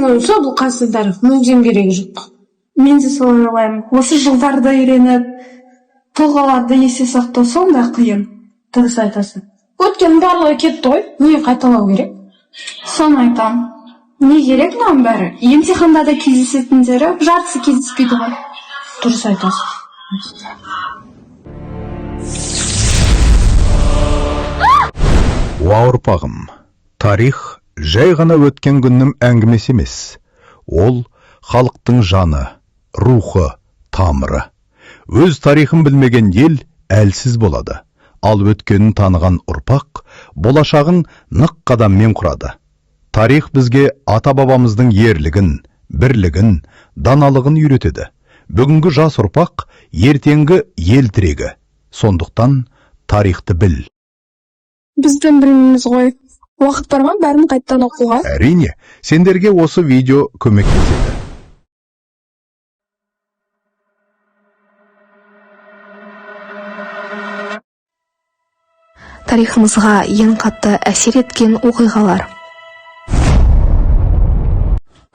ойымша бұл қазақстан тарихы мүлдем керегі жоқ. Мен де солай ойлаймын. Осы жылдарда үйреніп, тұлғаларды есте сақтау сонда қиын. Дұрыс айтасың. Өткен барлығы кетті ғой, не қайталау керек? Соны айтам. Не керек маған бәрі? Емтиханда да кездесетіндері жартысы кездеспейді ғой. Дұрыс айтасың. Уа ұрпағым, тарих жай ғана өткен күннің әңгімесі емес. Ол халықтың жаны, рухы, тамыры. Өз тарихын білмеген ел әлсіз болады. Ал өткенін таныған ұрпақ болашағын нық қадаммен құрады. Тарих бізге ата-бабамыздың ерлігін, бірлігін, даналығын үйретеді. Бүгінгі жас ұрпақ ертеңгі ел тірегі. Сондықтан тарихты біл. Біздің біліміміз ғой. Уақыт бар ма бәрін қайттан оқуға? Әрине, сендерге осы видео көмектеседі. Тарихымызға ең қатты әсер еткен оқиғалар.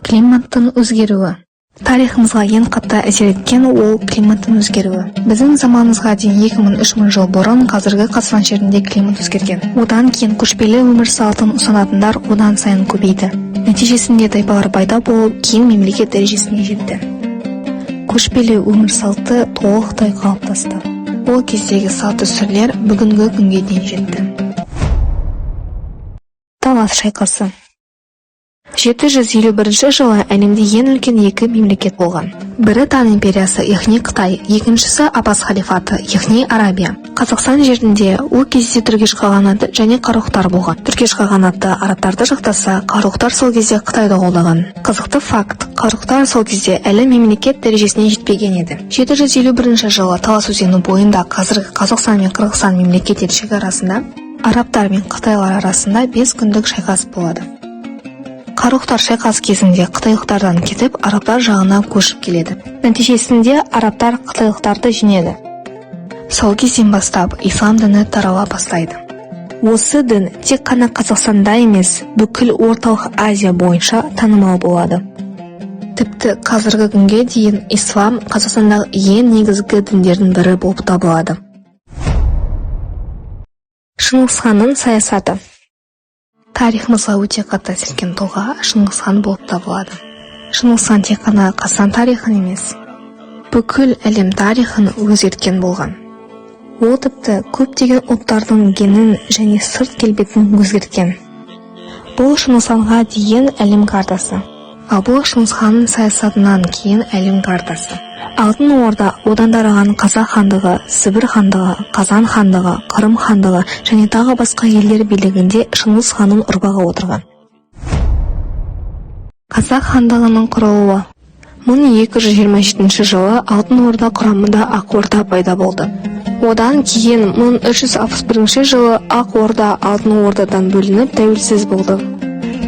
Климаттың өзгеруі. Тарихымызға ең қатты әсер еткен ол климаттың өзгеруі. Біздің заманымызға дейін 2000-3000 жыл бұрын қазіргі Қазақстан жерінде климат өзгерген. Одан кейін көшпелі өмір салтын ұсынатындар одан сайын көбейді. Нәтижесінде тайпалар пайда болып, кейін мемлекет дәрежесіне жетті. Көшпелі өмір салты толықтай қалыптасты. Ол кездегі салт-дәстүрлер бүгінгі күнге дейін жетті. Талас шайқасы. 751 жылы әлемде ең үлкен екі мемлекет болған. Бірі Тан империясы, яғни Қытай, екіншісі Аббас халифаты, яғни Арабия. Қазақстан жерінде ол кезде Түргеш қағанаты және Қарухтар болған. Түргеш қағанаты арабтарды жақтаса, Қарухтар сол кезде Қытайды қолдаған. Қызықты факт, Қарухтар сол кезде әлі мемлекет дәрежесіне жетпеген еді. 751 жылы Талас өзені бойында қазіргі Қазақстан мен Қырғызстан мемлекеттер шекарасында арабтар мен қытайлар арасында 5 күндік шайқас болады. Қарухтар шайқас кезінде қытайлықтардан кетіп, арабтар жағына көшіп келеді. Нәтижесінде арабтар қытайлықтарды жеңеді. Сол кезден бастап ислам діні тарала бастайды. Осы дін тек қана Қазақстанда емес, бүкіл орталық Азия бойынша танымал болады. Тіпті қазіргі күнге дейін ислам Қазақстандағы ең негізгі діндердің бірі болып табылады. Шыңғыс ханның саясаты. Тарихымызға өте қатты әсер еткен тұлға Шыңғыс хан болып табылады. Шыңғыс хан тек қана Қазақстан тарихын емес, бүкіл әлем тарихын өзгерткен болған. Ол тіпті көптеген ұлттардың генін және сырт келбетін өзгерткен. Бұл Шыңғыс ханға дейін әлем картасы, ал бұл Шыңғыс ханның саясатынан кейін әлем картасы. Алтын Орда, одан тараған Қазақ хандығы, Сібір хандығы, Қазан хандығы, Қырым хандығы және тағы басқа елдер билігінде Шыңғыс ханның ұрпағы отырған. Қазақ хандығының құрылуы. 1227 жылы Алтын Орда құрамында Ақ Орда пайда болды. Одан кейін 1361 жылы Ақ Орда Алтын Ордадан бөлініп тәуелсіз болды.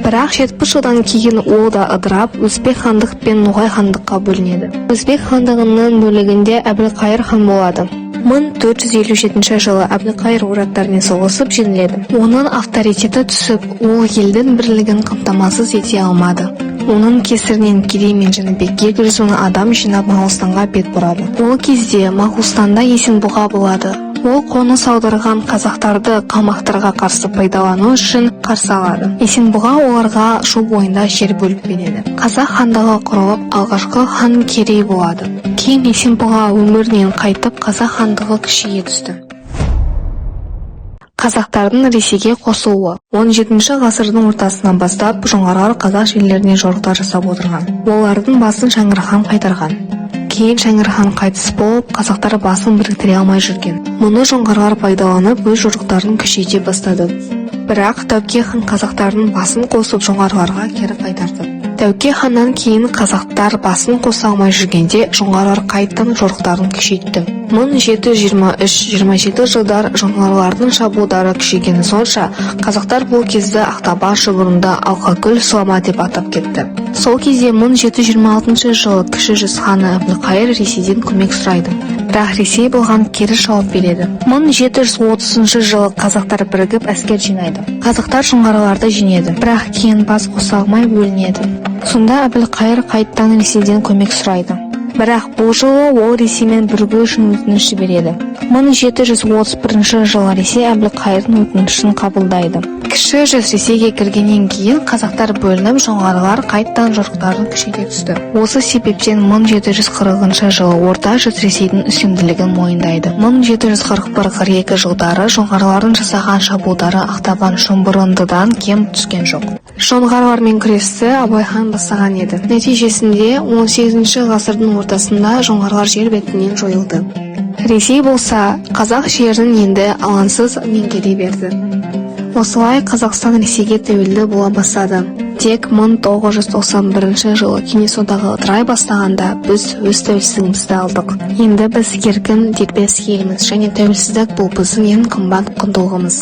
Бірақ 70 жылдан кейін ол да ыдырап, Өзбек хандық пен Ноғай хандыққа бөлінеді. Өзбек хандығының бөлігінде Әбілқайыр хан болады. 1457 жылы Әбілқайыр орақтармен соғысып жеңіледі. Оның авторитеті түсіп, ол елдің бірлігін қамтамасыз ете алмады. Оның кесірінен Керей мен Жәнібек 200 мың адам жинап Моғолстанға бет бұрады. Ол кезде Моғолстанда Есенбұға болады. Ол қоныс аударған қазақтарды қалмақтарға қарсы пайдалану үшін қарсы алады. Есенбұға оларға шу бойында жер бөліп береді. Қазақ хандығы құрылып, алғашқы хан Керей болады. Кейін Есенбұға өмірінен қайтып, Қазақ хандығы күшейе түсті. Қазақтардың Ресейге қосылуы. 17 ғасырдың ортасынан бастап жоңғарлар қазақ жерлеріне жорықтар жасап отырған. Олардың басын Жәңгір хан қайтарған. Кейін Жәңгір хан қайтыс болып, қазақтар басын біріктіре алмай жүрген. Мұны жоңғарлар пайдаланып, өз жорықтарын күшейте бастады. Бірақ Тәуке хан қазақтардың басын қосып жоңғарларға кері қайтарды. Тәуке ханнан кейін қазақтар басын қоса алмай жүргенде жоңғарлар қайтадан жорықтарын күшейтті. 1723-27 жылдар жоңғарлардың шабуылдары күшейгені сонша, қазақтар бұл кезде Ақтабар шұбырында Алқакөл Сұлама деп атап кетті. Сол кезде 1726 жылы кіші жүз ханы Әбілқайыр Ресейден көмек сұрайды. Бірақ Ресей болған кері жауап береді. 1730 жылы қазақтар бірігіп әскер жинайды. Қазақтар жоңғарларды жеңеді, бірақ кейін бас қоса алмай бөлінеді. Сонда Әбілқайыр қайттан Ресейден көмек сұрайды. Бірақ бұл жылы ол Ресеймен бірігу үшін өтініш жібереді. 1731 жылы Ресей Әбілқайырдың өтінішін қабылдайды. Кіші жүз Ресейге кіргеннен кейін қазақтар бөлініп, жоңғарлар қайттан жорықтарын күшейте түсті. Осы себептен 1740 жылы орта жүз Ресейдің үстемділігін мойындайды. 1741-42 жылдары жоңғарлардың жасаған шабуылдары Ақтабан Шомбырындыдан кем түскен жоқ. Жоңғарлармен күресті Абылай хан бастаған еді. Нәтижесінде 18 ғасырдың ортасында жоңғарлар жер бетінен жойылды. Ресей болса, қазақ жерін енді алаңсыз меңгере берді. Осылай Қазақстан Ресейге тәуелді бола бастады. Тек 1991 жылы Кеңес одағы ыдырай бастағанда біз өз тәуелсіздігімізді алдық. Енді біз еркін, дербес елміз және тәуелсіздік бұл біздің ең қымбат құндылығымыз.